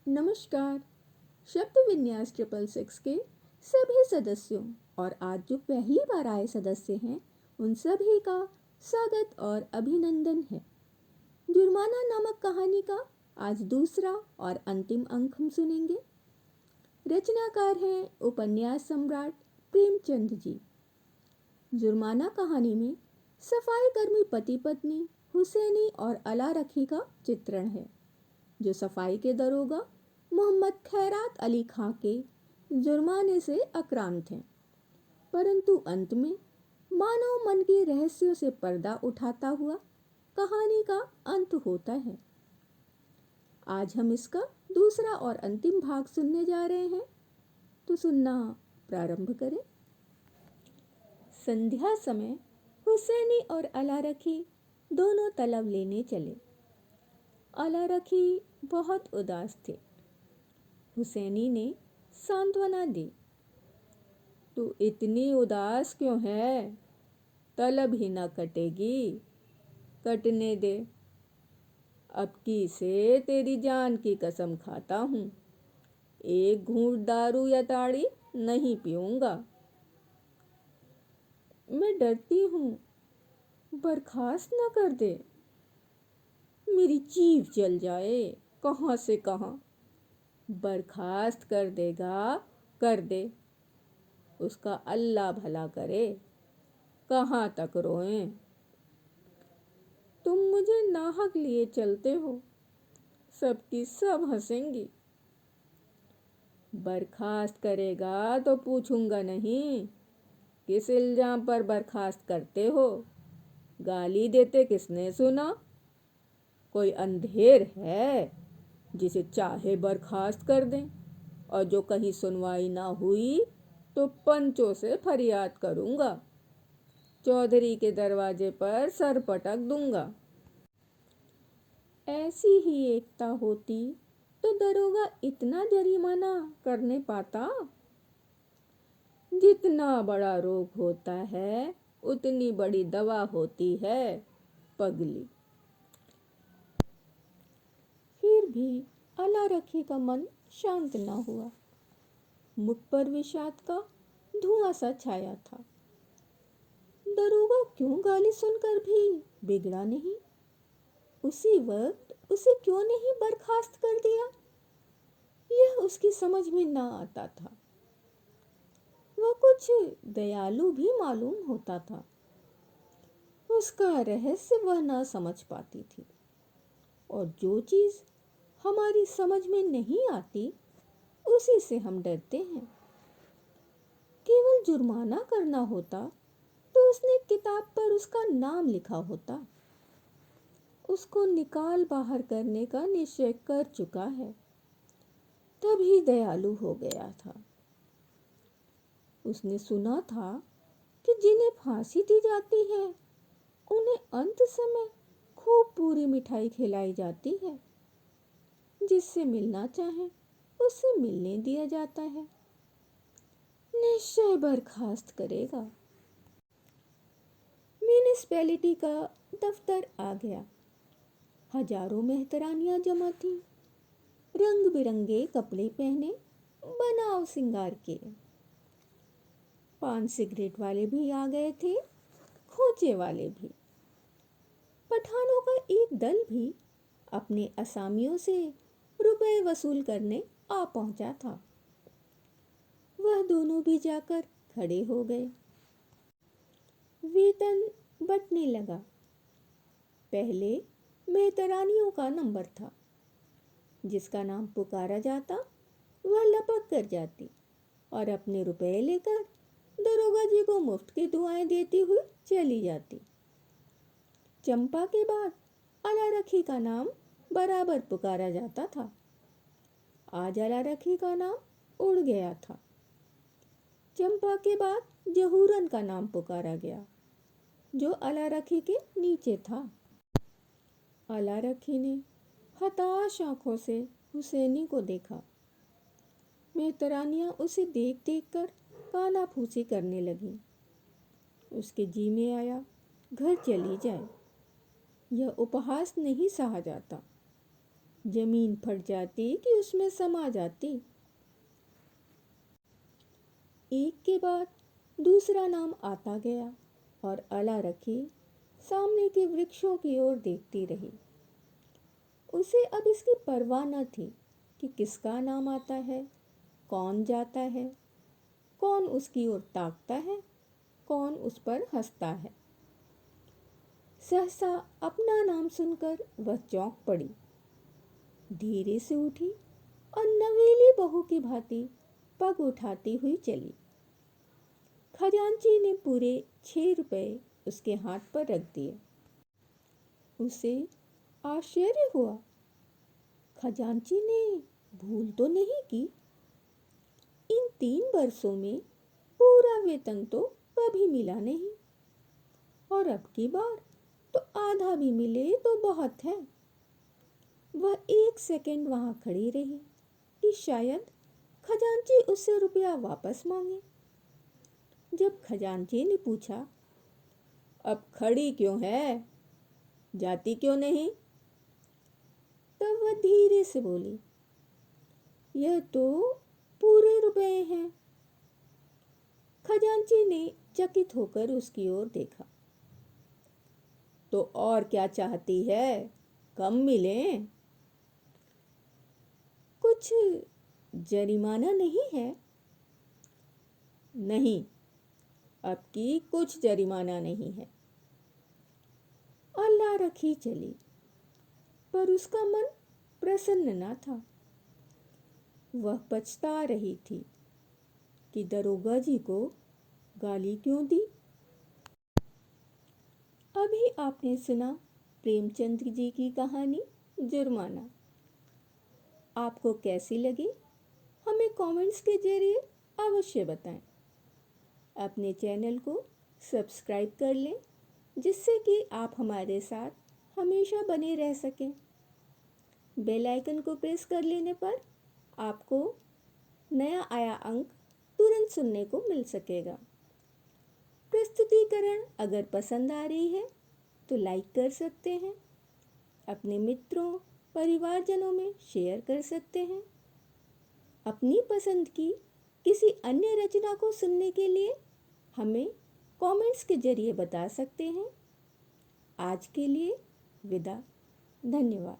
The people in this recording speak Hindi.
नमस्कार। शब्द विन्यास 666 के सभी सदस्यों और आज जो पहली बार आए सदस्य हैं उन सभी का स्वागत और अभिनंदन है। जुर्माना नामक कहानी का आज दूसरा और अंतिम अंक हम सुनेंगे। रचनाकार हैं उपन्यास सम्राट प्रेमचंद जी। जुर्माना कहानी में सफाई कर्मी पति पत्नी हुसैनी और अला रखी का चित्रण है, जो सफाई के दरोगा मोहम्मद खैरात अली खां के जुर्माने से आक्रांत हैं, परंतु अंत में मानव मन के रहस्यों से पर्दा उठाता हुआ कहानी का अंत होता है। आज हम इसका दूसरा और अंतिम भाग सुनने जा रहे हैं, तो सुनना प्रारंभ करें। संध्या समय हुसैनी और अला रखी दोनों तलब लेने चले। अला रखी बहुत उदास थे। हुसैनी ने सांत्वना दी, तू इतनी उदास क्यों है? तलब ही ना कटेगी, कटने दे। अब की से तेरी जान की कसम खाता हूँ, एक घूंट दारू या ताड़ी नहीं पीऊंगा। मैं डरती हूँ, बर्खास्त ना कर दे, मेरी जीभ जल जाए। कहाँ से कहाँ बर्खास्त कर देगा, कर दे, उसका अल्लाह भला करे। कहाँ तक रोएं? तुम मुझे नाहक लिए चलते हो, सबकी सब हंसेंगी। बर्खास्त करेगा तो पूछूंगा नहीं, किस इल्जाम पर बर्खास्त करते हो? गाली देते किसने सुना? कोई अंधेर है जिसे चाहे बर्खास्त कर दें, और जो कहीं सुनवाई ना हुई तो पंचों से फरियाद करूंगा, चौधरी के दरवाजे पर सर पटक दूंगा। ऐसी ही एकता होती तो दरोगा इतना जरिमाना करने पाता? जितना बड़ा रोग होता है उतनी बड़ी दवा होती है, पगली। फिर भी अला रखी का मन शांत ना हुआ। मुख पर विषाद का धुआं सा छाया था। दरोगा क्यों गाली सुनकर भी बिगड़ा नहीं? उसी वक्त उसे क्यों नहीं बर्खास्त कर दिया? यह उसकी समझ में ना आता था। वह कुछ दयालु भी मालूम होता था। उसका रहस्य वह ना समझ पाती थी, और जो चीज हमारी समझ में नहीं आती उसी से हम डरते हैं। केवल जुर्माना करना होता तो उसने किताब पर उसका नाम लिखा होता। उसको निकाल बाहर करने का निश्चय कर चुका है, तभी दयालु हो गया था। उसने सुना था कि जिन्हें फांसी दी जाती है उन्हें अंत समय खूब पूरी मिठाई खिलाई जाती है। जिससे मिलना चाहे उससे मिलने दिया जाता है। निश्चय बर्खास्त करेगा। म्यूनिसिपैलिटी का दफ्तर आ गया। हजारों मेहतरानियां जमा थीं, रंग बिरंगे कपड़े पहने, बनाव सिंगार किए। पान सिगरेट वाले भी आ गए थे, खोचे वाले भी। पठानों का एक दल भी अपने असामियों से रुपए वसूल करने आ पहुंचा था। वह दोनों भी जाकर खड़े हो गए। वेतन बंटने लगा। पहले मेहतरानियों का नंबर था। जिसका नाम पुकारा जाता वह लपक कर जाती और अपने रुपए लेकर दरोगा जी को मुफ्त की दुआएं देती हुई चली जाती। चंपा के बाद अला रखी का नाम बराबर पुकारा जाता था। आज अला रखी का नाम उड़ गया था। चंपा के बाद जहूरन का नाम पुकारा गया, जो अला रखी के नीचे था। अला रखी ने हताश आंखों से हुसैनी को देखा। मेहतरानियां उसे देख देख कर काना फूसी करने लगी। उसके जी में आया घर चली जाए। यह उपहास नहीं सहा जाता। जमीन फट जाती कि उसमें समा जाती। एक के बाद दूसरा नाम आता गया और अला रखी सामने के वृक्षों की ओर देखती रही। उसे अब इसकी परवाह न थी कि किसका नाम आता है, कौन जाता है, कौन उसकी ओर ताकता है, कौन उस पर हंसता है। सहसा अपना नाम सुनकर वह चौंक पड़ी, धीरे से उठी और नवेली बहू की भांति पग उठाती हुई चली। खजांची ने पूरे 6 रुपए उसके हाथ पर रख दिए। उसे आश्चर्य हुआ, खजांची ने भूल तो नहीं की। इन 3 वर्षों में पूरा वेतन तो कभी मिला नहीं, और अब की बार तो आधा भी मिले तो बहुत है। वह 1 सेकंड वहां खड़ी रही कि शायद खजांची उससे रुपया वापस मांगे। जब खजांची ने पूछा, अब खड़ी क्यों है, जाती क्यों नहीं, तब वह धीरे से बोली, यह तो पूरे रुपए हैं। खजांची ने चकित होकर उसकी ओर देखा। तो और क्या चाहती है, कम मिले? कुछ जरिमाना नहीं है? नहीं, अब की कुछ जरिमाना नहीं है। अल्लाह रखी चली, पर उसका मन प्रसन्न न था। वह पछता रही थी कि दरोगा जी को गाली क्यों दी। अभी आपने सुना प्रेमचंद जी की कहानी जुर्माना। आपको कैसी लगी हमें कमेंट्स के जरिए अवश्य बताएं। अपने चैनल को सब्सक्राइब कर लें, जिससे कि आप हमारे साथ हमेशा बने रह सकें। बेल आइकन को प्रेस कर लेने पर आपको नया आया अंक तुरंत सुनने को मिल सकेगा। प्रस्तुतिकरण अगर पसंद आ रही है तो लाइक कर सकते हैं, अपने मित्रों परिवारजनों में शेयर कर सकते हैं। अपनी पसंद की किसी अन्य रचना को सुनने के लिए हमें कमेंट्स के जरिए बता सकते हैं। आज के लिए विदा, धन्यवाद।